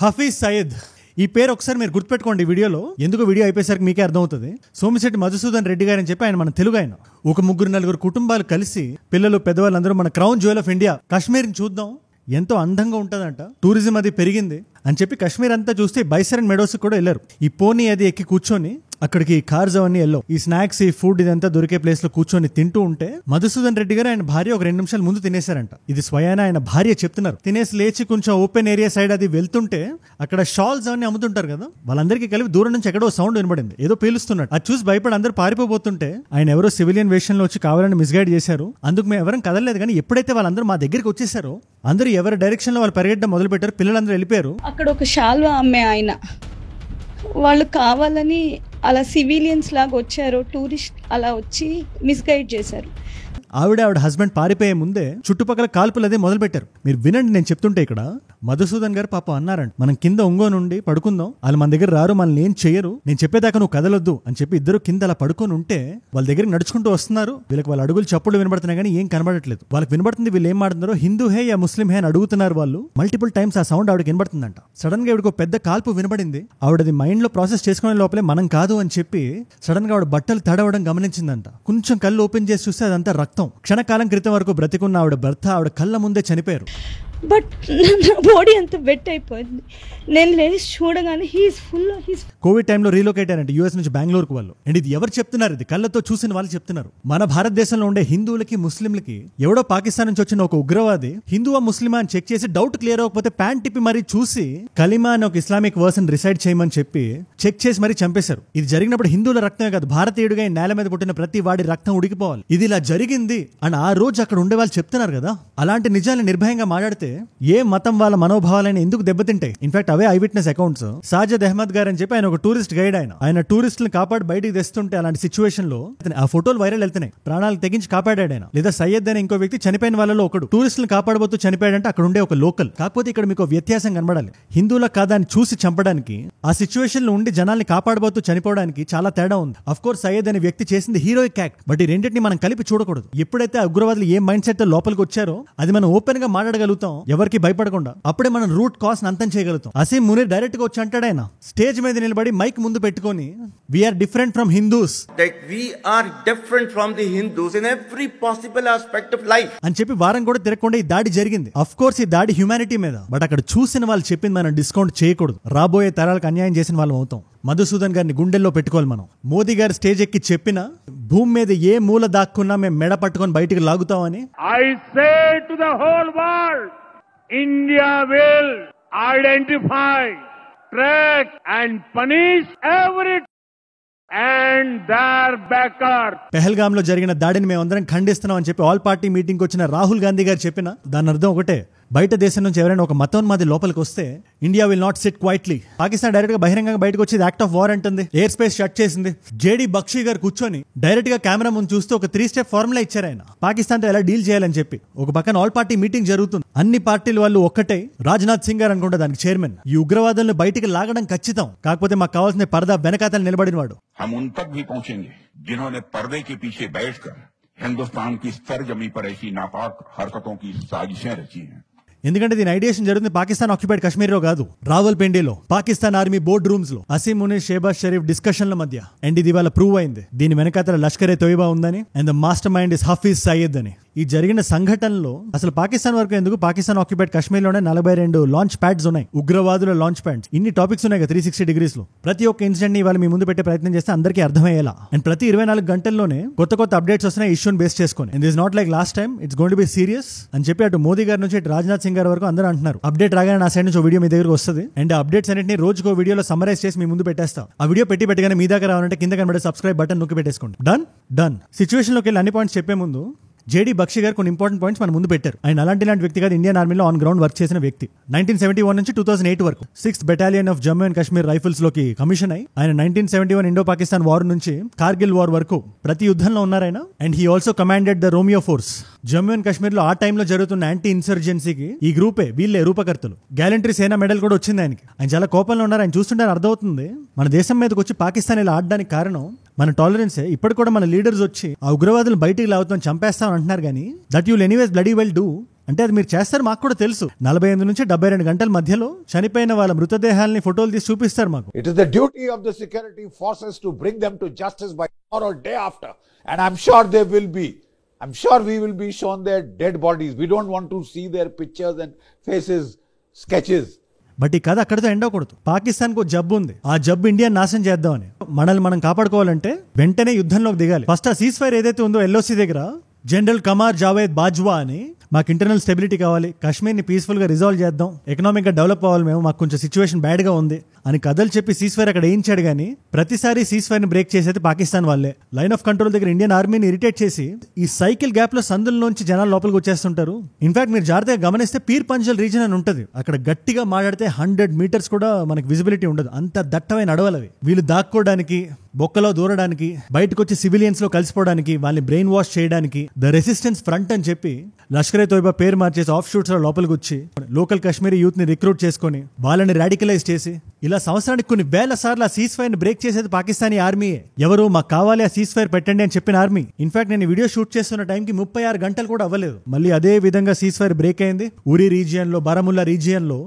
హఫీజ్ సయీద్. ఈ పేరు ఒకసారి మీరు గుర్తుపెట్టుకోండి వీడియోలో, ఎందుకు వీడియో అయిపోయేసరికి మీకే అర్థమవుతుంది. సోమిశెట్టి మధుసూదన్ రెడ్డి గారు అని చెప్పి ఆయన మన తెలుగు ఆయన. ఒక 3-4 కుటుంబాలు కలిసి పిల్లలు పెద్దవాళ్ళందరూ మన క్రౌన్ జ్యువెల్ ఆఫ్ ఇండియా కాశ్మీర్ని చూద్దాం, ఎంతో అందంగా ఉంటుందంట, టూరిజం అది పెరిగింది అని చెప్పి కాశ్మీర్ అంతా చూస్తే బైసరన్ మెడోస్ కూడా వెళ్ళారు. ఈ పోనీ అది ఎక్కి కూర్చొని అక్కడికి కార్స్ అవన్నీ వెళ్ళావు, ఈ స్నాక్స్ ఈ ఫుడ్ ఇదంతా దొరికే ప్లేస్ లో కూర్చొని తింటూ ఉంటే మధుసూదన్ రెడ్డి గారు ఆయన భార్య ఒక 2 నిమిషాలు ముందు తినేశారంట. ఇది స్వయాన ఆయన భార్య చెప్తున్నారు. తినేసి లేచి కొంచెం ఓపెన్ ఏరియా సైడ్ అది వెళ్తుంటే అక్కడ షాల్స్ అవన్నీ అమ్ముతుంటారు కదా, వాళ్ళందరికీ కలిపి దూరం నుంచి ఎక్కడో సౌండ్ వినబడింది, ఏదో పేలుస్తున్నట్టు. అది చూసి భయపడి అందరూ పారిపోతుంటే ఆయన ఎవరో సివిలియన్ వేషంలో వచ్చి కావాలని మిస్గైడ్ చేశారు. అందుకు మేము ఎవరం కదలలేదు. కానీ ఎప్పుడైతే వాళ్ళందరూ మా దగ్గరికి వచ్చేసారో అందరూ ఎవరి డైరెక్షన్ లో వాళ్ళు పరిగెట్టడం మొదలు పెట్టారు. పిల్లలందరూ వెళ్ళిపోయారు. అక్కడ ఒక షాల్వా అమ్మే ఆయన వాళ్ళు కావాలని అలా సివిలియన్స్ లాగా వచ్చారు, టూరిస్ట్ అలా వచ్చి మిస్గైడ్ చేశారు. ఆవిడ హస్బెండ్ పారిపోయే ముందే చుట్టుపక్కల కాల్పులు అదే మొదలు పెట్టారు. మీరు వినండి నేను చెప్తుంటే. ఇక్కడ మధుసూదన్ గారు పాపం అన్నారంట, మనం కింద ఒంగో నుండి పడుకుందాం, వాళ్ళు మన దగ్గర రారు, మనల్ని ఏం చేయరు, నేను చెప్పేదాకా నువ్వు కదలొద్దు అని చెప్పి ఇద్దరు కింద అలా పడుకొని ఉంటే వాళ్ళ దగ్గరికి నడుచుకుంటూ వస్తున్నారు. వీళ్ళకి వాళ్ళ అడుగులు చప్పుడు వినబడుతున్నాయి కానీ ఏం కనబడట్లేదు. వాళ్ళకి వినబడుతుంది వీళ్ళు ఏం మాట్లాడుతున్నారో, హిందూ హే యా ముస్లిం హే అని అడుగుతున్నారు వాళ్ళు. మల్టిపుల్ టైమ్స్ ఆ సౌండ్ ఆవిడకి వినబడుతుందంట. సడన్ గా ఆవిడకు ఒక పెద్ద కాల్పు వినబడింది. ఆవిడది మైండ్ లో ప్రాసెస్ చేసుకునే లోపలే మనం కాదు అని చెప్పి సడన్ గా ఆవిడ బట్టలు తడవడం గమనించిందంట. కొంచెం కళ్ళు ఓపెన్ చేసి చూస్తే అదంతా రక్తం. క్షణకాలం క్రితం వరకు బ్రతికున్న ఆవిడ భర్త ఆవిడ కళ్ళ ముందే చనిపోయారు. బట్ నా బాడీ అంతా వెట్ అయిపోయింది. నేను లేచి చూడగానే కోవిడ్ టైంలో రీలోకేట్ అయ్యారంటే యూఎస్ నుంచి బెంగళూరుకు వాళ్ళు. అండ్ ఇది ఎవరు చెప్తున్నారు? ఇది కళ్ళతో చూసిన వాళ్ళు చెప్తున్నారు. మన భారతదేశంలో ఉండే హిందువులకి ముస్లింలకి ఎవడో పాకిస్తాన్ నుంచి వచ్చిన ఒక ఉగ్రవాది హిందువా ముస్లిమా అని చెక్ చేసి డౌట్ క్లియర్ అవ్వకపోతే ప్యాంట్ టిప్పి మరీ చూసి కలిమా అని ఒక ఇస్లామిక్ వర్సన్ రిసైడ్ చేయమని చెప్పి చెక్ చేసి మరీ చంపేశారు. ఇది జరిగినప్పుడు హిందువుల రక్తమే కాదు, భారతీయుడిగా నేల మీద పుట్టిన ప్రతి వాడి రక్తం ఉడికిపోవాలి. ఇది ఇలా జరిగింది అని ఆ రోజు అక్కడ ఉండే వాళ్ళు చెప్తున్నారు కదా. అలాంటి నిజాన్ని నిర్భయంగా మాట్లాడితే ఏ మతం వాళ్ళ మనోభావాలని ఎందుకు దెబ్బతింటాయి? ఇన్ఫాక్ట్ అవే eye witness accounts. Sajad Ahmad garu అని చెప్పి ఆయన ఒక టూరిస్ట్ గైడ్. ఆయన టూరిస్టులను కాపాడి బయటికి తెస్తుంటే అలాంటి సిచ్యువేషన్ లో ఆ ఫోటోలు వైరల్ వెళ్తున్నాయి. ప్రాణాలు తెగించి కాపాడాడు ఆయన. లేదా సయ్యద్ అనే ఇంకో వ్యక్తి చనిపోయిన వాళ్ళలో ఒకడు టూరిస్టులను కాపాడబోతూ చనిపోయాడంటే అక్కడ ఉండే ఒక లోకల్. కాకపోతే ఇక్కడ మీకు వ్యత్యాసం కనబడాలి. హిందువుల కాదాన్ని చూసి చంపడానికి, ఆ సిచ్యువేషన్ లో ఉండి జనాల్ని కాపాడబోతూ చనిపోవడానికి చాలా తేడా ఉంది. అఫ్ కోర్స్ సయ్యద్ అనే వ్యక్తి చేసింది హీరోయిక్ యాక్ట్. బట్ ఈ రెండింటిని మనం కలిపి చూడకూడదు. ఎప్పుడైతే ఆ ఉగ్రవాదులు ఏ మైండ్ సెట్ లోపలికి వచ్చారో అది మనం ఓపెన్ గా మాట్లాడగలుగుతాం, ఎవరికి భయపడకుండా. అప్పుడే మనం రూట్ కాస్ అంతం చేయగలుగుతాం. అసీం మునీర్ డైరెక్ట్ గా వచ్చి అంటాడు, ఆయన స్టేజ్ మీద నిలబడి మైక్ ముందు పెట్టుకొని we are different from Hindus, we are different from the Hindus in every possible aspect of life అని చెప్పి వారం కూడా తిరగకుండా ఈ దాడి జరిగింది. అఫ్ కోర్స్ ఈ దాడి హ్యూమానిటీ మీద. బట్ అక్కడ చూసిన వాళ్ళు చెప్పింది మనం డిస్కౌంట్ చేయకూడదు. రాబోయే తరాలకు అన్యాయం చేసిన వాళ్ళం అవుతాం. మధుసూదన్ గారిని గుండెల్లో పెట్టుకోవాలి మనం. మోదీ గారు స్టేజ్ ఎక్కి చెప్పిన భూమి మీద ఏ మూల దాక్కున్నా మేము మెడ పట్టుకొని బయటికి లాగుతామని. I say to the whole world, India will identify, track and punish every and their backer. Pahalgam లో జరిగిన దాడిని మేమందరం ఖండిస్తున్నాం అని చెప్పి ఆల్ పార్టీ మీటింగ్ కి వచ్చిన రాహుల్ గాంధీ గారు చెప్పిన దాని అర్థం ఒకటే, బయట దేశం నుంచి ఎవరైనా ఒక మతోన్మాది లోపలికి వస్తే India will not SIT quietly. Pakistan direct గా బహిరంగంగా బయటకు వచ్చి యాక్ట్ ఆఫ్ వార్ అంటుంది, ఎయిర్ స్పేస్ షట్ చేసింది. జేడీ బక్షీ గారు కూర్చొని డైరెక్ట్ గా కెమెరా ముందు చూస్తూ ఒక 3 స్టెప్ ఫార్ములా ఇచ్చారు ఆయన, పాకిస్తాన్ తో ఎలా డీల్ చేయాలని చెప్పి. ఒక పక్కన ఆల్ పార్టీ మీటింగ్ జరుగుతుంది, అన్ని పార్టీల వాళ్ళు ఒక్కటే. రాజ్నాథ్ సింగ్ గారు అనుకుంటా దానికి చైర్మన్. ఈ ఉగ్రవాదులను బయటికి లాగడం ఖచ్చితం, కాకపోతే మాకు కావాల్సిన పరదా వెనకాతలు నిలబడిన వాడు. हम उन तक भी पहुंचेंगे जिन्होंने पर्दे के पीछे बैठकर हिंदुस्तान की सरजमी पर ऐसी नापाक हरकतों की साजिशें रची हैं. ఎందుకంటే దీని ఐడియేషన్ జరుగుతుంది పాకిస్తాన్ ఆక్యుపైడ్ కాశ్మీర్ లో కాదు, రావల్పిండిలో రూమ్ ఆర్మీ బోర్డ్ రూమ్స్ లో అసీం మునీర్ షేబాజ్ షరీఫ్ డిస్కషన్ల మధ్య. అండ్ ఇది ఇవాళ ప్రూవ్ అయింది. దీని వెనకాతల లష్కరే తోయిబా ఉందని and the mastermind is Hafiz Saeed అని. ఈ జరిగిన సంఘటనలో అసలు పాకిస్తాన్ వరకు ఎందుకు, పాకిస్తాన్ ఆక్యుపైడ్ కాశ్మీర్ లోనే 42 లాంచ్ ప్యాడ్స్ ఉన్నాయి, ఉగ్రవాదుల లాంచ్ ప్యాడ్స్. ఇన్ని టాపిక్స్ ఉన్నాయి 360 డిగ్రీస్ లో. ప్రతి ఒక్క ఇన్సిడెంట్ ని ఇవాళ మీ ముందు పెట్టే ప్రయత్నం చేస్తే అందరికీ అర్థమయ్యేలా. అండ్ ప్రతి 24 గంటల్లోనే కొత్త అప్డేట్స్ వస్తున్నాయి ఇష్యూని బేస్ చేసుకొని. And this not like last time, it's going to be serious అని చెప్పి అటు మోదీ గారి నుంచి ఇటు రాజ్నాథ్ సింగ్ గారి వరకు అందరూ అంటున్నారు. అప్డేట్ రాగానే నా సైడ్ నుంచి వీడియో మీ దగ్గరకు వస్తుంది. అండ్ అప్డేట్స్ అన్నింటినీ రోజుకో వీడియోలో సమ్మరైజ్ చేసి మీ ముందు పెట్టేస్తాం. ఆ వీడియో పెట్టగానే మీ దగ్గర రావాలంటే కింద కనబడే సబ్స్క్రైబ్ బటన్ నొక్కి పెట్టేసుకోండి. డన్. సిచ్యువేషన్ లోకి వెళ్ళి అన్ని పాయింట్స్ చెప్పే ముందు జేడీ బక్షి గారు కొన్ని ఇంపార్టెంట్ పాయింట్స్ మన ముందు పెట్టారు. ఆయన అలాంటి వ్యక్తి కాదు, ఇండియన్ ఆర్మీలో ఆన్ గ్రౌండ్ వర్క్ చేసిన వ్యక్తి. 1971 నుంచి 2008 వరకు 6th battalion of Jammu and Kashmir rifles లోకి కమిషన్ అయ్యి ఆయన 1971 ఇండో పాకిస్తాన్ వార్ నుంచి కార్గిల్ వార్ వరకు ప్రతి యుద్ధంలో ఉన్నారు ఆయన. And he also commanded the Romeo force. Jammu and Kashmir లో ఆ టైంలో జరుగుతున్న యాంటీ ఇన్సర్జెన్సీకి ఈ గ్రూపే వీళ్ళే రూపకర్తలు. గ్యాలంటరీ సేనా మెడల్ కూడా వచ్చింది ఆయనకి. ఆయన చాలా కోపంలో ఉన్నారు. ఆయన చూస్తుంటే అర్థమవుతుంది మన దేశం మీదకి వచ్చి పాకిస్తాన్ ఇలా ఆడడానికి కారణం మన టాలరెన్సే. ఇప్పుడు కూడా మన లీడర్స్ వచ్చి ఆ ఉగ్రవాదులు బయటికి లాగుతాం, చంపేస్తాం అంటున్నారు. కానీ that you'll anyways bloody well do అంటే అది మీరు చేస్తారు, మాకు కూడా తెలుసు. 48 నుంచి 72 గంటల మధ్యలో చనిపోయిన వాళ్ళ మృతదేహాలని ఫోటోలు తీసి చూపిస్తారు మాకు. It is the duty of the security forces to bring them to justice by tomorrow or day after. And I'm sure they will be. I'm sure we will be shown their dead bodies. We don't want to see their pictures and faces, sketches. But ఈ కథ అక్కడితో end అవ్వకూడదు. పాకిస్తాన్ కు జబ్బు ఉంది, ఆ జబ్బు ఇండియాని నాశనం చేద్దామని. మనల్ని మనం కాపాడుకోవాలంటే వెంటనే యుద్ధంలోకి దిగాలి. ఫస్ట్ ఆ సీజ్ ఫైర్ ఏదైతే ఉందో ఎల్ఓసి దగ్గర జనరల్ కమార్ జావేద్ బాజ్వా అని, మాకు ఇంటర్నల్ స్టెబిలిటీ కావాలి, కాశ్మీర్ని పీస్ఫుల్గా రిజాల్వ్ చేద్దాం, ఎకనామిక్గా డెవలప్ అవ్వాలి, మేము మాకు కొంచెం సిచ్యువేషన్ బ్యాడ్గా ఉంది అని కథలు చెప్పి సీజ్ ఫైర్ అక్కడ వేయించాడు. కానీ ప్రతిసారి సీజ్ ఫైర్ని బ్రేక్ చేసేది పాకిస్తాన్ వాళ్ళే. లైన్ ఆఫ్ కంట్రోల్ దగ్గర ఇండియన్ ఆర్మీని ఇరిటేట్ చేసి ఈ సైకిల్ గ్యాప్లో సందుల్లోంచి జనాలు లోపలికి వచ్చేస్తుంటారు. ఇన్ఫాక్ట్ మీరు జాగ్రత్తగా గమనిస్తే పీర్ పంజల్ రీజన్ అని ఉంటుంది, అక్కడ గట్టిగా మాట్లాడితే 100 మీటర్స్ కూడా మనకి విజిబిలిటీ ఉండదు, అంత దట్టమైన అడవులు అవి. వీళ్ళు దాక్కోవడానికి, బొక్కలో దూరడానికి, బయటకు వచ్చి సివిలియన్స్ లో కలిసిపోవడానికి, వాళ్ళని బ్రెయిన్ వాష్ చేయడానికి ద రెసిస్టెన్స్ ఫ్రంట్ అని చెప్పి లష్కరే తోయిబా పేరు మార్చేసి ఆఫ్ షూట్స్ లో లోపలికి వచ్చి లోకల్ కాశ్మీరీ యూత్ ని రిక్రూట్ చేసుకుని వాళ్ళని రాడికలైజ్ చేసి ఇలా సంవత్సరానికి కొన్ని వేల సార్లు ఆ సీజ్ ఫైర్ ని బ్రేక్ చేసేది పాకిస్తానీ ఆర్మీయే. ఎవరు మాకు కావాలి ఆ సీజ్ ఫైర్ పెట్టండి అని చెప్పిన ఆర్మీ. ఇన్ఫాక్ట్ నేను వీడియో షూట్ చేస్తున్న టైంకి 36 గంటలు కూడా అవ్వలేదు, మళ్ళీ అదే విధంగా సీజ్ ఫైర్ బ్రేక్ అయింది. ఉరీ రీజియన్ లో, బారాముల్లా రీజియన్ లో,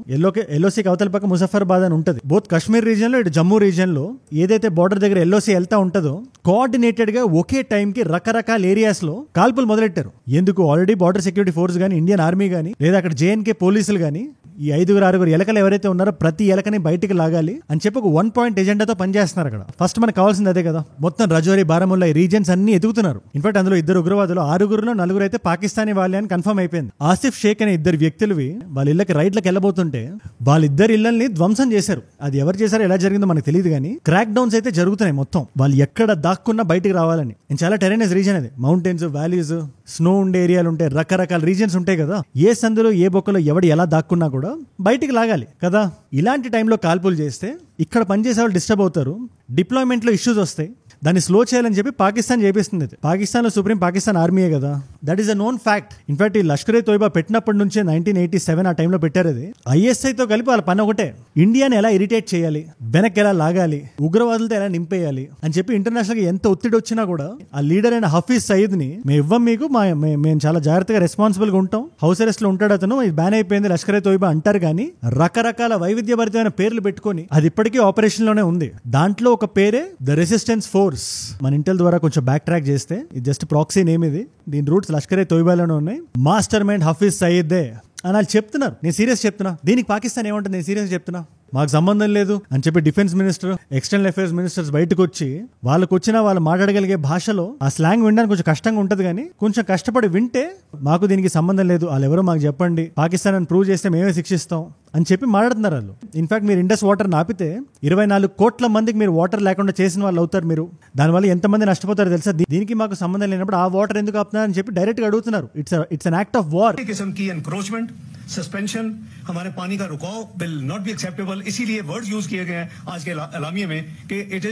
ఎల్ఓసీకి అవతల పక్క ముజఫర్బాద్ అని ఉంటుంది, బోత్ కాశ్మీర్ రీజియన్ లో ఇటు జమ్మూ రీజియన్ లో ఏదైతే బార్డర్ దగ్గర ఎల్ఓసీ వెళ్తా ఉంటుందో కోఆర్డినేటెడ్ గా ఒకే టైం కి రకరకాల ఏరియాస్ లో కాల్పులు మొదలెట్టారు. ఎందుకు? ఆల్రెడీ బార్డర్ సెక్యూరిటీ ఫోర్స్ గానీ, ఇండియన్ ఆర్మీ గానీ, లేదా అక్కడ జేఎన్కే పోలీసులు గానీ ఈ 5-6 ఎలకలు ఎవరైతే ఉన్నారో ప్రతి ఎలకని బయటికి లాగాలి అని చెప్పి ఒక 1 పాయింట్ ఎజెండాతో పనిచేస్తున్నారు అక్కడ. ఫస్ట్ మనకు కావాల్సింది అదే కదా. మొత్తం రజౌరీ, బారాముల్లా ఈ రీజన్స్ అన్ని ఎదుగుతున్నారు. ఇన్ఫాక్ట్ అందులో 2 ఉగ్రవాదులు, 6గురిలో 4 అయితే పాకిస్తానీ వాళ్ళే అని కన్ఫర్మ్ అయిపోయింది. ఆసిఫ్ షేక్ అనే 2 వ్యక్తులవి వాళ్ళ ఇళ్ళకి రైడ్లకు వెళ్ళబోతుంటే వాళ్ళిద్దరు ఇళ్లని ధ్వంసం చేశారు. అది ఎవరు చేశారో, ఎలా జరిగిందో మనకు తెలియదు కానీ క్రాక్ డౌన్స్ అయితే జరుగుతున్నాయి. మొత్తం వాళ్ళు ఎక్కడ దాక్కున్నా బయటికి రావాలని. చాలా టెరైనస్ రీజన్ అది, మౌంటైన్స్, వ్యాలీస్, స్నో ఉండే ఏరియాలు ఉంటాయి, రకరకాల రీజన్స్ ఉంటాయి కదా. ఏ సందులో ఏ బొక్కలో ఎవడు ఎలా దాక్కున్నా కూడా బయటికి లాగాలి కదా. ఇలాంటి టైంలో కాల్పులు చేస్తే ఇక్కడ పనిచేసే వాళ్ళు డిస్టర్బ్ అవుతారు, డిప్లాయ్మెంట్లో ఇష్యూస్ వస్తాయి. దాన్ని స్లో చేయాలని చెప్పి పాకిస్తాన్ చేపిస్తుంది. పాకిస్తాన్లో సుప్రీం పాకిస్తాన్ ఆర్మీయే కదా, that is a known fact. In fact ఈ లష్కరే తోయిబా పెట్టినప్పటి నుంచే 1987 ఆ టైంలో పెట్టారు. అది ఐఎస్ఐతో కలిపి వాళ్ళ పని ఒకటే, ఇండియాని ఎలా ఇరిటేట్ చేయాలి, వెనక్కి ఎలా లాగాలి, ఉగ్రవాదులతో ఎలా నింపేయాలి అని చెప్పి ఇంటర్నేషనల్ గా ఎంత ఒత్తిడి వచ్చినా కూడా ఆ లీడర్ అయిన హఫీజ్ సయీద్ ని మేము ఇవ్వం మీకు, మేము చాలా జాగ్రత్తగా రెస్పాన్సిబుల్ గా ఉంటాం, హౌస్ అరెస్ట్ లో ఉంటాడు అతను, ఇది బ్యాన్ అయిపోయింది లష్కరే తోయిబా అంటారు. కానీ రకరకాల వైవిధ్యభరితమైన పేర్లు పెట్టుకొని అది ఇప్పటికీ ఆపరేషన్ లోనే ఉంది. దాంట్లో ఒక పేరే ద రెసిస్టెన్స్ ఫోర్స్. మన ఇంటెల్ ద్వారా కొంచెం బ్యాక్ ట్రాక్ చేస్తే ఇది జస్ట్ ప్రాక్సీ నేమ్, ఇది దీని రూట్స్ లష్కరే తోయిబాలోనే ఉన్నాయి. మాస్టర్ మైండ్ హఫీజ్ సయీదే అని వాళ్ళు చెప్తున్నారు. నేను సీరియస్ చెప్తున్నా, దీనికి పాకిస్తాన్ ఏమంటుంది, నేను సీరియస్ చెప్తున్నా, మాకు సంబంధం లేదు అని చెప్పి defence minister, external affairs ministers బయటకు వచ్చి వాళ్ళకు వచ్చిన వాళ్ళు మాట్లాడగలిగే భాషలో ఆ స్లాంగ్ వినడానికి కొంచెం కష్టంగా ఉంటుంది. కానీ కొంచెం కష్టపడి వింటే మాకు దీనికి సంబంధం లేదు, వాళ్ళు ఎవరో మాకు చెప్పండి, పాకిస్తాన్ అని ప్రూవ్ చేస్తే మేమే శిక్షిస్తాం అని చెప్పి మాట్లాడుతున్నారు వాళ్ళు. ఇన్ఫాక్ట్ మీరు ఇండస్ వాటర్ ఆపితే 24 కోట్ల మందికి మీరు వాటర్ లేకుండా చేసిన వాళ్ళు అవుతారు. మీరు దానివల్ల ఎంతమంది నష్టపోతారో తెలుసా? దీనికి మాకు సంబంధం లేనప్పుడు ఆ వాటర్ ఎందుకు ఆపుతున్నారు అని చెప్పి డైరెక్ట్ గా అడుగుతున్నారు. It's an act of war. Suspension हमारे पानी का रुकाव विल नॉट बी एक्सेप्टेबल. इसीलिए वर्ड्स यूज किए गए हैं आज के एलामिया में कि it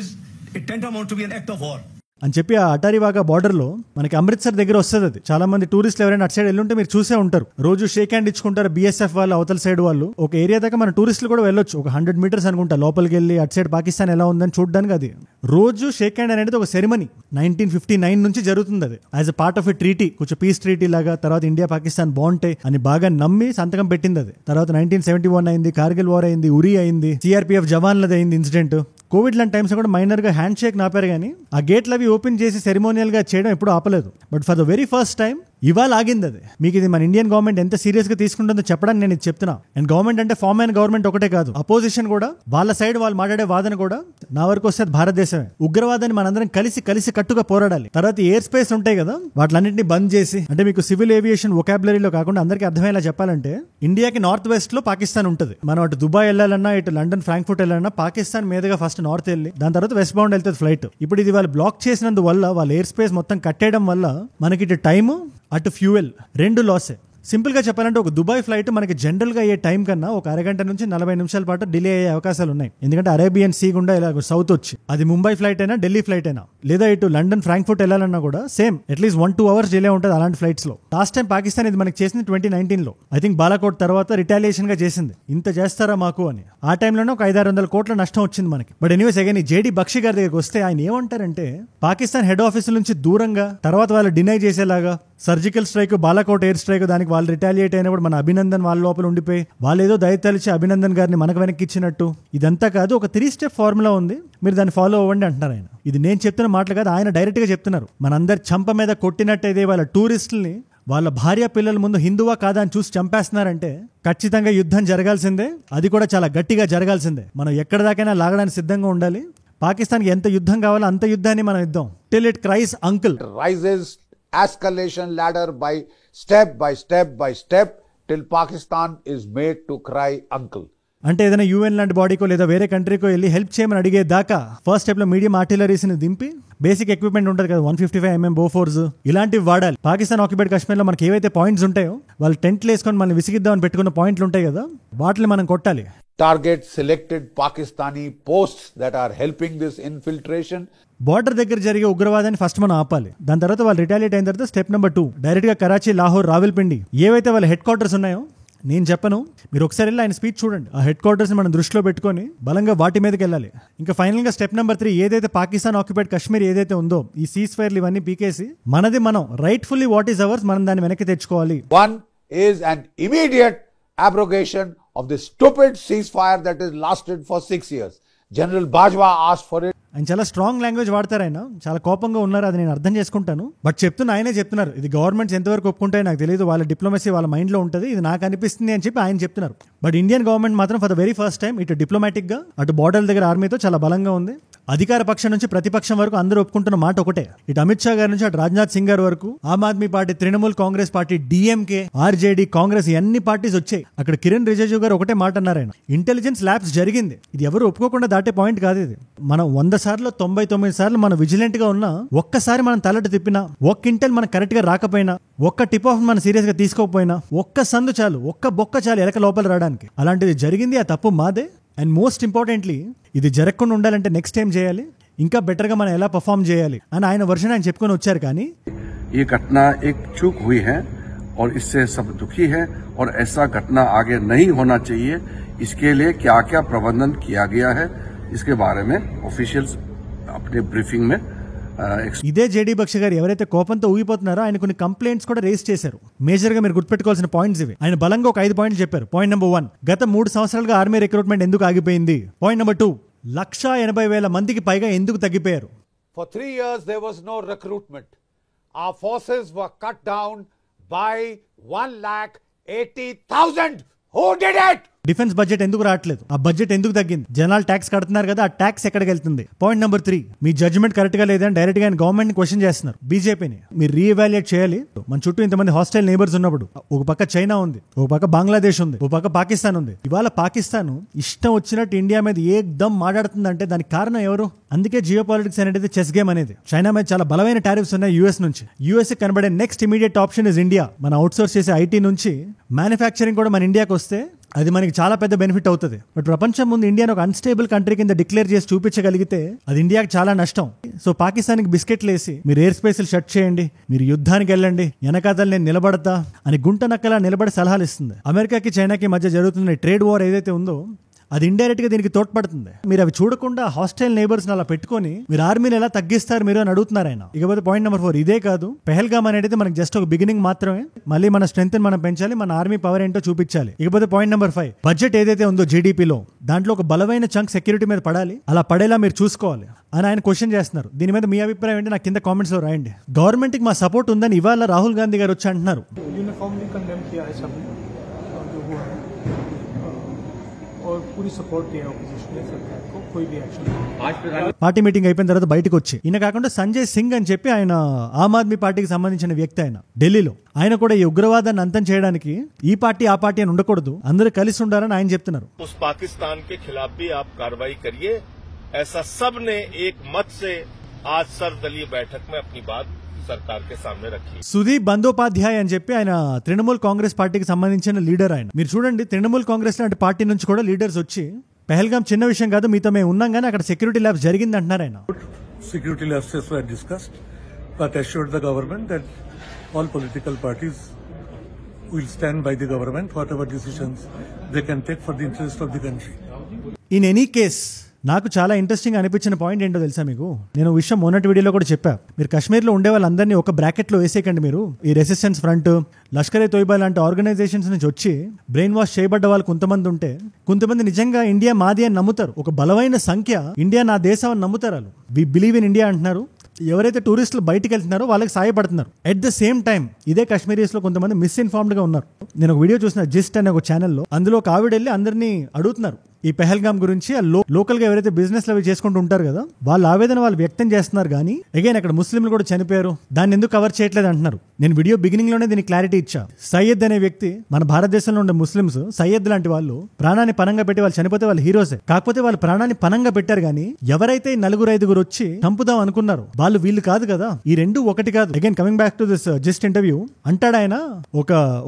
tantamount to be an act of war అని చెప్పి ఆ అటారీవాగా బార్డర్ లో మనకి అమృత్సర్ దగ్గర వస్తుంది. అది చాలా మంది టూరిస్టులు ఎవరైనా అటు సైడ్ వెళ్ళుంటే మీరు చూసే ఉంటారు, రోజు షేక్ హ్యాండ్ ఇచ్చుకుంటారు బిఎస్ఎఫ్ వాళ్ళు, అవతల సైడ్ వాళ్ళు. ఒక ఏరియా దాకా మన టూరిస్టులు కూడా వెళ్ళొచ్చు, ఒక 100 మీటర్స్ అనుకుంటా లోపలికి వెళ్ళి అటు సైడ్ పాకిస్తాన్ ఎలా ఉందని చూడడానికి. అది రోజు షేక్ హ్యాండ్ అనేది ఒక సెరమనీ 1959 నుంచి జరుగుతుంది. అది as a part of a treaty, కొంచెం పీస్ ట్రీటీ లాగా. తర్వాత ఇండియా పాకిస్తాన్ బాగుంటాయి అని బాగా నమ్మి సంతకం పెట్టింది. అది తర్వాత 1971 అయింది, కార్గిల్ వార్ అయింది, ఉరీ అయింది, సిఆర్పిఎఫ్ జవాన్లది అయింది ఇన్సిడెంట్. కోవిడ్ లాంటి టైమ్స్ కూడా మైనర్ గా హ్యాండ్ షేక్ నాపారు, కానీ ఆ గేట్లు అవి ఓపెన్ చేసి సెరిమోనియల్ గా చేయడం ఎప్పుడు ఆపలేదు. But for the very first time ఇవాళ ఆగింది. అది మీకు ఇది మన ఇండియన్ గవర్నమెంట్ ఎంత సీరియస్ గా తీసుకుంటుందో చెప్పడానికి నేను ఇది చెప్తున్నా. అండ్ గవర్నమెంట్ అంటే ఫార్మ్ అయిన గవర్నమెంట్ ఒకటే కాదు, అపోజిషన్ కూడా, వాళ్ళ సైడ్ వాళ్ళు మాట్లాడే వాదన కూడా నా వరకు వస్తే భారతదేశమే. ఉగ్రవాదాన్ని మనందరం కలిసి కట్టుగా పోరాడాలి. తర్వాత ఎయిర్ స్పేస్ ఉంటాయి కదా, వాటిలన్నింటినీ బంద్ చేసి, అంటే మీకు సివిల్ ఏవియేషన్ వొకాబులరీలో కాకుండా అందరికీ అర్థమయ్యేలా చెప్పాలంటే, ఇండియాకి నార్త్ వెస్ట్ లో పాకిస్తాన్ ఉంటుంది. మనం అటు దుబాయ్ వెళ్ళాలన్నా, ఇటు లండన్, ఫ్రాంక్ఫర్ట్ వెళ్ళాలన్నా పాకిస్తాన్ మీదుగా ఫస్ట్ నార్త్ వెళ్ళి దాని తర్వాత వెస్ట్ బౌండ్ వెళ్తుంది ఫ్లైట్. ఇప్పుడు ఇది వాళ్ళు బ్లాక్ చేసినందువల్ల, వాళ్ళ ఎయిర్ స్పేస్ మొత్తం కట్టేయడం వల్ల మనకి ఇటు టైము అటు ఫ్యూయల్ 2 లాసే. సింపుల్ గా చెప్పాలంటే ఒక దుబాయ్ ఫ్లైట్ మనకి జనరల్ గా అయ్యే టైం కన్నా ఒక అరగంట నుంచి 40 నిమిషాల పాటు డిలే అయ్యే అవకాశాలు ఉన్నాయి. ఎందుకంటే అరేబియన్ సీ గుండా ఇలా సౌత్ వచ్చి, అది ముంబై ఫ్లైట్ అయినా, ఢిల్లీ ఫ్లైట్ అయినా, లేదా ఇటు లండన్, ఫ్రాంక్ఫర్ట్ వెళ్ళాలన్నా కూడా సేమ్ అట్లీస్ట్ 1-2 అవర్స్ డిలే ఉంటుంది అలాంటి ఫ్లైట్స్ లో. లాస్ట్ టైం పాకిస్తాన్ ఇది మనకి చేసింది 2019 లో. ఐ థింక్ బాలాకోట్ తర్వాత రిటాలియేషన్ గా చేసింది, ఇంత చేస్తారా మాకు అని. ఆ టైంలోనే ఒక 500-600 కోట్ల నష్టం వచ్చింది మనకి. బట్ ఎనీవేస్ అగైన్ ఈ జేడీ బక్షి గారి దగ్గరికి వస్తే ఆయన ఏమంటారంటే, పాకిస్తాన్ హెడ్ ఆఫీస్ నుంచి దూరంగా, తర్వాత వాళ్ళు డినై చేసేలాగా surgical strike, Balakot air strike, దానికి వాళ్ళు రిటాలియేట్ అయినప్పుడు మన అభినందన్ వాళ్ళ లోపల ఉండిపోయి వాళ్ళు ఏదో దయతలిచి అభినందన్ గారిని మనకు వెనక్కి ఇచ్చినట్టు. ఇదంతా కాదు, ఒక 3 స్టెప్ ఫార్ములా ఉంది, మీరు దాన్ని ఫాలో అవ్వండి అంటున్నారు ఆయన. ఇది నేను చెప్తున్న మాటలు కాదు, ఆయన డైరెక్ట్ గా చెప్తున్నారు. మనందరి చంప మీద కొట్టినట్టయితే వాళ్ళ టూరిస్టుల్ని వాళ్ళ భార్య పిల్లల ముందు హిందువా కాదా అని చూసి చంపేస్తున్నారంటే ఖచ్చితంగా యుద్ధం జరగాల్సిందే, అది కూడా చాలా గట్టిగా జరగాల్సిందే. మనం ఎక్కడ దాకైనా లాగడానికి సిద్ధంగా ఉండాలి. పాకిస్తాన్కి ఎంత యుద్ధం కావాలో అంత యుద్ధాన్ని మనం ఇద్దాం. Till it cries uncle. Rises escalation ladder by step till Pakistan is made to cry uncle. అంటే ఏదైనా యూఎన్ లాంటి బాడీకో లేదా వేరే కంట్రీకో వెళ్ళి హెల్ప్ చేయమని అడిగే దాకా ఫస్ట్ స్టెప్ లో మీడియం ఆర్టిలరీస్ ని దింపి బేసిక్ ఎక్విప్మెంట్ ఉంటుంది కదా, 155mm బోఫోర్స్ ఇలాంటివి వాడాలి. పాకిస్తాన్ ఆక్యుపైడ్ కాశ్మీర్ లో మనకి ఏవైతే పాయింట్స్ ఉంటాయో వాళ్ళు టెంట్లు వేసుకొని మనం విసిగిద్దామని పెట్టుకున్న పాయింట్లు ఉంటాయి కదా, వాటిని మనం కొట్టాలి. Target selected Pakistani posts that are helping this infiltration. Border దగ్గర జరిగే ఉగ్రవాదాన్ని ఫస్ట్ మనం ఆపాలి. దాని తర్వాత వాళ్ళు రిటాలియేట్ అయిన తర్వాత స్టెప్ నెంబర్ 2 డైరెక్ట్ గా కరాచీ, లాహోర్, రావల్పిండి ఏవైతే వాళ్ళ హెడ్ క్వార్టర్స్ ఉన్నాయో, నేను చెప్పను, మీరు ఒకసారి వెళ్ళి ఆయన స్పీచ్ చూడండి. ఆ హెడ్ క్వార్టర్స్ మనం దృష్టిలో పెట్టుకొని బలంగా వాటి మీదకి వెళ్ళాలి. ఇంకా ఫైనల్ గా స్టెప్ నెంబర్ 3 ఏదైతే పాకిస్తాన్ ఆక్యుపైడ్ కాశ్మీర్ ఏదైతే ఉందో, ఈ సీజ్ ఫైర్లు ఇవన్నీ పీకేసి మనది మనం రైట్ఫుల్లీ వాట్ ఈస్ అవర్స్ మనం దాన్ని వెనక్కి తెచ్చుకోవాలి. One is an immediate abrogation of the stupid ceasefire that has lasted for 6 years. General Bajwa asked for it. ఆయన చాలా స్ట్రాంగ్ లాంగ్వేజ్ వాడతారు, ఆయన చాలా కోపంగా ఉన్నారు, అది నేను అర్థం చేసుకుంటాను. బట్ ఆయనే చెప్తున్నారు, ఇది గవర్నమెంట్స్ ఎంతవరకు ఒప్పుకుంటాయో నాకు తెలియదు, వాళ్ళ డిప్లొమసీ వాళ్ళ మైండ్ లో ఉంటుంది, ఇది నాకు అనిపిస్తుంది అని చెప్పి ఆయన చెప్తున్నారు. బట్ ఇండియన్ గవర్నమెంట్ మాత్రం for the very first time ఇటు డిప్లొమాటిక్ గా అటు బార్డర్ దగ్గర ఆర్మీతో చాలా బలంగా ఉంది. అధికార పక్షం నుంచి ప్రతిపక్షం వరకు అందరూ ఒప్పుకుంటున్న మాట ఒకటే. ఇటు అమిత్ షా గారి నుంచి అటు రాజ్నాథ్ సింగ్ గారి వరకు, Aam Aadmi party, Trinamool Congress party, DMK, RJD, Congress అన్ని పార్టీస్ వచ్చాయి. అక్కడ కిరణ్ రిజిజు గారు ఒకటే మాట అన్నారు, ఆయన ఇంటెలిజెన్స్ ల్యాబ్స్ జరిగింది, ఇది ఎవరు ఒప్పుకోకుండా దాటే పాయింట్ కాదు. ఇది మనం 100 సార్లు 99 సార్లు మనం విజిలెంట్ గా ఉన్నా, ఒక్కసారి మనం తలట తిప్పినా, ఒక్క ఇంటెల్ మనకు కరెక్ట్ గా రాకపోయినా, ఒక్క టిప్ ఆఫ్ మనం సీరియస్ గా తీసుకోకపోయినా, ఒక్క సందు చాలు, ఒక్క బొక్క చాలు ఎలక లోపల రావడానికి. అలాంటిది జరిగింది, ఆ తప్పు మాదే. అండ్ మోస్ట్ ఇంపార్టెంట్లీ ఇది జరగకుండా ఉండాలంటే నెక్స్ట్ టైం చేయాలి, ఇంకా బెటర్ గా మనం ఎలా పర్ఫార్మ్ చేయాలి అని ఆయన వర్షన్ ఆయన చెప్పుకొని వచ్చారు. కానీ ఈ घटना एक चूक हुई है और इससे सब दुखी है और ऐसा घटना आगे नहीं होना चाहिए. इसके लिए क्या क्या प्रबंधन किया गया है इसके बारे में ऑफिशियल्स अपने ब्रीफिंग में. ఇదే జేడీ బక్ష గారు ఎవరైతే కోపంతో ఊగిపోతున్నారో ఆయన కొన్ని కంప్లైంట్స్ కూడా రేస్ చేశారు. మేజర్ గా మీరు గుర్తుపెట్టుకోవాల్సిన పాయింట్స్ ఇవి. ఆయన బలంగా ఒక 5 పాయింట్లు చెప్పారు. పాయింట్ నెంబర్ 1, గత 3 సంవత్సరాలుగా ఆర్మీ రిక్రూట్మెంట్ ఎందుకు ఆగిపోయింది. పాయింట్ నెంబర్ 2, 180,000 మందికి పైగా ఎందుకు తగ్గిపోయారు. For 3 years there was no recruitment. Our forces were cut down by 1,80,000. Who did it? Defence budget ఎందుకు రావట్లేదు, ఆ బడ్జెట్ ఎందుకు తగ్గింది, జనాలు ట్యాక్స్ కడుతున్నారు కదా, ఆ ట్యాక్స్ ఎక్కడికి వెళ్తుంది. పాయింట్ నెంబర్ 3, మీ జడ్జ్మెంట్ కరెక్ట్ గా లేదని డైరెక్ట్ గా గవర్నమెంట్ ని క్వశ్చన్ చేస్తున్నారు. బీజేపీని మీరు రీఎవాల్యుయేట్ చేయాలి. మన చుట్టూ ఇంతమంది హాస్టైల్ నేబర్స్ ఉన్నప్పుడు, ఒక పక్క చైనా ఉంది, ఒక పక్క బంగ్లాదేశ్ ఉంది, ఒక పక్క పాకిస్తాన్ ఉంది. ఇవాళ పాకిస్తాన్ ఇష్టం వచ్చినట్టు ఇండియా మీద ఏకదమ్ మాట్లాడుతుందంటే దానికి కారణం ఎవరు? అందుకే జియో పాలిటిక్స్ అనేది చెస్ గేమ్ అనేది. చైనా మీద చాలా బలమైన టారిఫ్స్ ఉన్నాయి యూఎస్ నుంచి. యూఎస్ కనబడే next immediate option is India. మనం అవుట్ సోర్స్ చేసే ఐటీ నుంచి మ్యానుఫ్యాక్చరింగ్ కూడా మన ఇండియాకి వస్తే అది మనకి చాలా పెద్ద బెనిఫిట్ అవుతుంది. బట్ ప్రపంచం ముందు ఇండియాను ఒక అన్స్టేబుల్ కంట్రీ కింద డిక్లేర్ చేసి చూపించగలిగితే అది ఇండియాకి చాలా నష్టం. సో పాకిస్తాన్కి బిస్కెట్లు వేసి మీరు ఎయిర్ స్పేస్లు షట్ చేయండి, మీరు యుద్ధానికి వెళ్ళండి, వెనకాతలు నేను నిలబడతా అని గుంట నక్కలా నిలబడి సలహాలు ఇస్తుంది. అమెరికాకి చైనాకి మధ్య జరుగుతున్న ట్రేడ్ వార్ ఏదైతే ఉందో అది ఇండైరెక్ట్ గా దీనికి తోడ్పడుతుంది. మీరు అవి చూడకుండా హాస్టైల్ నేబర్స్ అలా పెట్టుకొని మీరు ఆర్మీని ఎలా తగ్గిస్తారు మీరు అని అడుగుతున్నారు ఆయన. ఇకపోతే పాయింట్ నెంబర్ 4, ఇదే కాదు, పెహల్గామ్ అనేది మనకి జస్ట్ ఒక బిగినింగ్ మాత్రమే. మళ్ళీ మన స్ట్రెంత్ మనం పెంచాలి, మన ఆర్మీ పవర్ ఏంటో చూపించాలి. ఇకపోతే పాయింట్ నెంబర్ 5, బడ్జెట్ ఏదైతే ఉందో జీడీపీలో దాంట్లో ఒక బలమైన చంక్ సెక్యూరిటీ మీద పడాలి, అలా పడేలా మీరు చూసుకోవాలి అని ఆయన క్వశ్చన్ చేస్తున్నారు. దీని మీద మీ అభిప్రాయం ఏంటి నాకు కింద కామెంట్స్ లో రాయండి. గవర్నమెంట్ కి మా సపోర్ట్ ఉందని ఇవాళ రాహుల్ గాంధీ గారు వచ్చి అంటున్నారు. और पूरी सपोर्ट दिया ऑपोजिशन ने सरकार को, कोई भी एक्शन. పార్టీ మీటింగ్ అయిపోయిన తర్వాత బయటకు వచ్చి ఈయన కాకుండా సంజయ్ సింగ్ అని చెప్పి ఆయన ఆమ్ ఆద్మీ పార్టీకి సంబంధించిన వ్యక్తి, ఆయన ఢిల్లీలో, ఆయన కూడా ఈ ఉగ్రవాదాన్ని అంతం చేయడానికి ఈ పార్టీ ఆ పార్టీ అని ఉండకూడదు, అందరూ కలిసి ఉండాలని ఆయన చెప్తున్నారు. उस पाकिस्तान के खिलाफ भी आप कार्रवाई करिए, ऐसा सब ने एक मत से आज सर्वदलीय बैठक में अपनी बात सरकार के सामने रखी. సుదీప్ బందోపాధ్యాయ్ అని చెప్పి ఆయన తృణమూల్ కాంగ్రెస్ పార్టీకి సంబంధించిన లీడర్. ఆయన మీరు చూడండి, తృణమూల్ కాంగ్రెస్ లాంటి పార్టీ నుంచి కూడా లీడర్స్ వచ్చి పెహల్గామ్ చిన్న విషయం కాదు, మీతో మేము ఉన్నాం కానీ అక్కడ సెక్యూరిటీ ల్యాబ్స్ జరిగింది అంటున్నారు ఆయన. Security labs were discussed, but assured the government that all political parties will stand by the government, whatever decisions they can take for the interest of the country. In any case, నాకు చాలా interesting అనిపించిన point ఏంటో తెలుసా మీకు? నేను విషయం మొన్నటి వీడియోలో కూడా చెప్పా. మీరు కాశ్మీర్లో ఉండే వాళ్ళందరినీ ఒక బ్రాకెట్లో వేసేయకండి. మీరు ఈ రెసిస్టెన్స్ ఫ్రంట్, లష్కర్ ఏ తోయిబా లాంటి ఆర్గనైజేషన్స్ నుంచి వచ్చి బ్రెయిన్ వాష్ చేయబడ్డ వాళ్ళు కొంతమంది ఉంటే, కొంతమంది నిజంగా ఇండియా మాది అని నమ్ముతారు. ఒక బలమైన సంఖ్య ఇండియా నా దేశం అని నమ్ముతారు. వాళ్ళు వి బిలీవ్ ఇన్ ఇండియా అంటున్నారు. ఎవరైతే టూరిస్టులు బయటికి వెళ్తున్నారో వాళ్ళకి సాయపడుతున్నారు. ఎట్ ద సేమ్ టైం ఇదే కాశ్మీరీస్ లో కొంతమంది మిస్ఇన్ఫార్మ్డ్ గా ఉన్నారు. నేను ఒక వీడియో చూసిన జిస్ట్ అనే ఒక ఛానల్లో, అందులో ఒక ఆవిడ వెళ్ళి అందరినీ అడుగుతున్నారు ఈ పెహల్గామ్ గురించి. లోకల్ గా ఎవరైతే బిజినెస్ అవి చేసుకుంటూ ఉంటారు కదా, వాళ్ళ ఆవేదన వాళ్ళు వ్యక్తం చేస్తున్నారు. కానీ అగైన్ అక్కడ ముస్లింలు కూడా చనిపోయారు, దాన్ని ఎందుకు కవర్ చేయట్లేదు అంటున్నారు. నేను వీడియో బిగినింగ్ లోనే దీనికి క్లారిటీ ఇచ్చా. సయ్యద్ అనే వ్యక్తి, మన భారతదేశంలో ఉండే ముస్లిమ్స్ సయ్యద్ లాంటి వాళ్ళు ప్రాణాన్ని పనంగా పెట్టి వాళ్ళు చనిపోతే వాళ్ళు హీరోసే. కాకపోతే వాళ్ళు ప్రాణాన్ని పనంగా పెట్టారు. కానీ ఎవరైతే 4-5 వచ్చి చంపుదాం అనుకున్నారు వాళ్ళు వీళ్ళు కాదు కదా. ఈ రెండు ఒకటి కాదు. Again coming back to this just interview, అంటాడు ఆయన,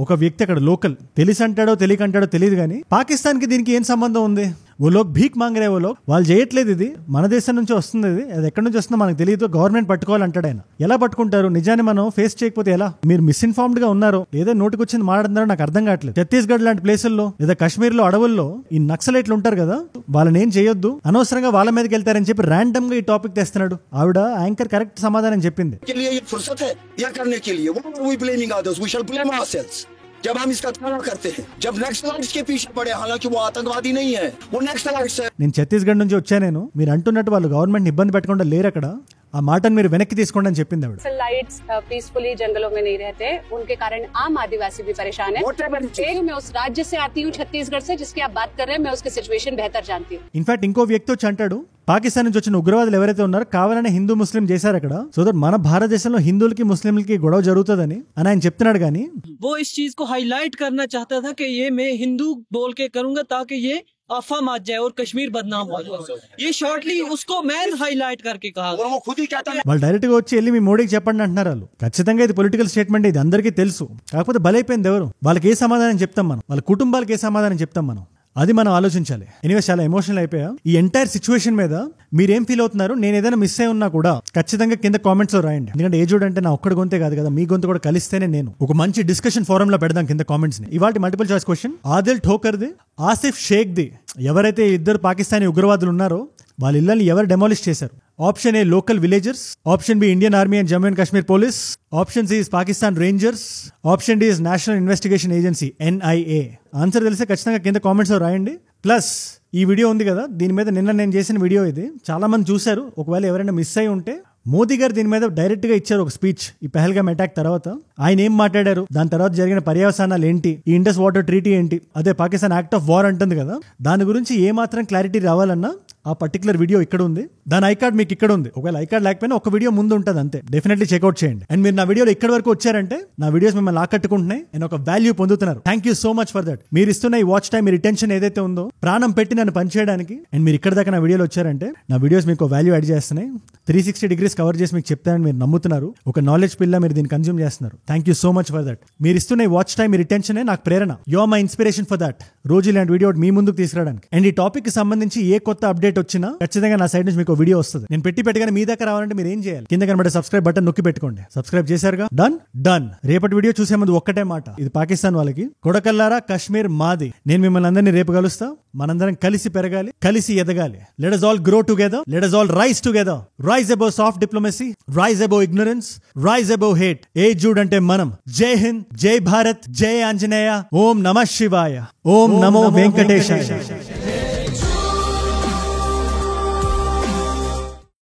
ఒక వ్యక్తి అక్కడ లోకల్, తెలిసి అంటాడో తెలియకంటాడో తెలియదు కానీ పాకిస్తాన్ కి దీనికి ఏం సంబంధం ఉంది? वो लोग భీక్ మాంగ్ రే, వాళ్ళు చేయట్లేదు. ఇది మన దేశం నుంచి వస్తుంది. అది ఎక్కడి నుంచి వస్తుందో మనకు తెలియదు. గవర్నమెంట్ పట్టుకోవాలంటాడు ఆయన. ఎలా పట్టుకుంటారు? నిజాన్ని మనం ఫేస్ చేయకపోతే ఎలా? మీరు మిస్ఇన్ఫార్మ్డ్ గా ఉన్నారో లేదా నోటికి వచ్చింది మాట్లాడుతున్నారో నాకు అర్థం కావట్లేదు. ఛత్తీస్గఢ్ లాంటి ప్లేసుల్లో లేదా కాశ్మీర్ లో అడవుల్లో ఈ నక్సలైట్లు ఉంటారు కదా, వాళ్ళని ఏం చేయొద్దు, అనవసరంగా వాళ్ళ మీదకి వెళ్తారని చెప్పి ర్యాండమ్ గా ఈ టాపిక్ తెస్తున్నాడు. ఆవిడ యాంకర్ కరెక్ట్ సమాధానం చెప్పింది. जब हम इसका तनाव करते हैं, जब नक्सलाइट्स के पीछे पड़े, हालांकि वो आतंकवादी नहीं है, वो नक्सलाइट्स है. నేను ఛత్తీస్గఢ్ నుంచి వచ్చా. నేను మీరు అంటున్నట్టు వాళ్ళు గవర్నమెంట్ ఇబ్బంది పెట్టకుండా లేరు అక్కడ. ఆ మాటను మీరు వెనక్కి తీసుకోండి అని చెప్పింది ఆవిడ. नक्सलाइट्स पीसफुली जंगलों में नहीं रहते, उनके कारण आम आदिवासी भी परेशान है. मैं उस राज्य से आती हूँ, छत्तीसगढ़ से, जिसकी आप बात कर रहे हैं. मैं उसकी सिचुएशन बेहतर जानती हूँ. ఇన్ఫాక్ట్ ఇంకో వ్యక్తి వచ్చి అంటాడు, పాకిస్తాన్ నుంచి వచ్చిన ఉగ్రవాదులు ఎవరైతే ఉన్నారో కావాలనే హిందూ ముస్లిం చేశారు అక్కడ, సో దట్ మన భారతదేశంలో హిందువులకి ముస్లింలకి గొడవ జరుగుతుందని అని ఆయన చెప్తున్నాడు. కానీ वो इस चीज को हाईलाइट करना चाहता था कि ये मैं हिंदू बोल के करूंगा ताकि ये अफवाह मच जाए और कश्मीर बदनाम हो जाए. ये शॉर्टली उसको मैं हाईलाइट करके कहा. वो खुद ही कहता है. వాళ్ళు డైరెక్ట్ గా వచ్చి వెళ్ళి మీ మోడీకి చెప్పండి అంటున్నారు. వాళ్ళు ఖచ్చితంగా ఇది పొలిటికల్ స్టేట్మెంట్, ఇది అందరికీ తెలుసు. కాకపోతే బలైపోయింది ఎవరు? వాళ్ళకి ఏ సమాధానం చెప్తాం మనం? వాళ్ళ కుటుంబాలకు ఏ సమాధానం చెప్తాం మనం? అది మనం ఆలోచించాలి. ఎనీవే చాలా ఎమోషనల్ అయిపోయా ఈ ఎంటైర్ సిచ్యువేషన్ మీద. మీరేం ఫీల్ అవుతున్నారు? నేను ఏదైనా మిస్ అయి ఉన్నా కూడా ఖచ్చితంగా కింద కామెంట్స్ లో రాయండి. ఎందుకంటే ఏజుడ్ అంటే నా ఒక్కడి గొంతే కాదు కదా, మీ గొంతు కూడా కలిస్తేనే నేను ఒక మంచి డిస్కషన్ ఫోరం లో పెడదాం కింద కామెంట్స్ ని. ఇవాళ మల్టిపుల్ చాయిస్ క్వశ్చన్, ఆదిల్ ఠోకర్ది, ఆసిఫ్ షేక్ ది, ఎవరైతే ఇద్దరు పాకిస్తానీ ఉగ్రవాదులు ఉన్నారో వాళ్ళ ఇళ్ళని ఎవరు డెమాలిష్ చేశారు? Option A local villagers, option B Indian army and Jammu and Kashmir police, option C is Pakistan rangers, option D is national investigation agency NIA. Answer తెలిస్తే ఖచ్చితంగా కింద కామెంట్స్ లో రాయండి. ప్లస్ ఈ వీడియో ఉంది కదా, దీని మీద నిన్న నేను చేసిన వీడియో ఇది చాలా మంది చూశారు. ఒకవేళ ఎవరైనా మిస్ అయి ఉంటే, మోదీ గారు దీని మీద డైరెక్ట్ గా ఇచ్చారు ఒక స్పీచ్. ఈ పెహల్గామ్ అటాక్ తర్వాత ఆయన ఏం మాట్లాడారు, దాని తర్వాత జరిగిన పర్యవసానాలు ఏంటి, ఈ ఇండస్ వాటర్ ట్రీటీ ఏంటి, అదే పాకిస్తాన్ యాక్ట్ ఆఫ్ వార్ అంటుంది కదా, దాని గురించి ఏ మాత్రం క్లారిటీ రావాలన్నా ఆ పర్టికులర్ వీడియో ఇక్కడ ఉంది. దాని ఐకార్డ్ మీకు ఇక్కడ ఉంది. ఒకవేళ ఐకార్డ్ లేకపోయినా ఒక వీడియో ముందు ఉంటుంది అంతే. డెఫినెట్లీ చెక్అౌట్ చేయండి. అండ్ మీరు నా వీడియోలో ఇక్కడ వరకు వచ్చారంటే నా వీడియోస్ మిమ్మల్ని ఆకట్టుకుంటున్నాయి అండ్ ఒక వాల్యూ పొందుతున్నారు. Thank you so much for that. మీరు ఇస్తున్న ఈ వాచ్ టైం, మీ రిటెన్షన్ ఏదైతే ఉందో, ప్రాణం పెట్టి నన్ను పనిచేయడానికి, అండ్ మీరు ఇక్కడ దాకా నా వీడియోలో వచ్చారంటే నా వీడియోస్ మీకు వాల్యూ యాడ్ చేస్తున్నాయి. 360 డిగ్రీస్ కవర్ చేసి మీకు చెప్తానని మీరు నమ్ముతున్నారు. ఒక నాలెడ్జ్ పిల్ల మీరు దీన్ని కన్జ్యూమ్ చేస్తున్నారు. Thank you so much for that. మీరు ఇస్తున్న ఈ వాచ్ టైం, మీ రిటెన్షన్ నాకు ప్రేరణ. You are my inspiration for that. రోజు ఇలాంటి వీడియో మీ ముందుకు తీసుకురావడానికి. అండ్ ఈ టాపిక్ కి సంబంధించి ఏ కొత్త అప్డేట్ వచ్చినా ఖచ్చితంగా నా సైడ్ నుంచి మీకు వీడియో వస్తుంది. నేను పెట్టగానే మీ దగ్గర రావాలంటే మీరు ఏం చేయాలి? కింద కనబడే సబ్స్క్రైబ్ బటన్ నొక్కి పెట్టుకోండి. సబ్స్క్రైబ్ చేశారుగా? డన్. రేపటి వీడియో చూసే ముందు ఒక్కటే మాట, ఇది పాకిస్తాన్ వాళ్ళకి, కొడకల్లారా కాశ్మీర్ మాది. నేను మిమ్మల్ని అందరినీ రేపు కలుస్తా. మనందరం కలిసి పెరగాలి, కలిసి ఎదగాలి. Let us all grow together, let us all rise together. Rise above soft diplomacy, rise above ignorance, rise above hate. ఏజుడ్ అంటే మనం. జై హింద్, జై భారత్, జై ఆంజనేయ, ఓం నమః శివాయ, ఓం నమో వెంకటేశాయ.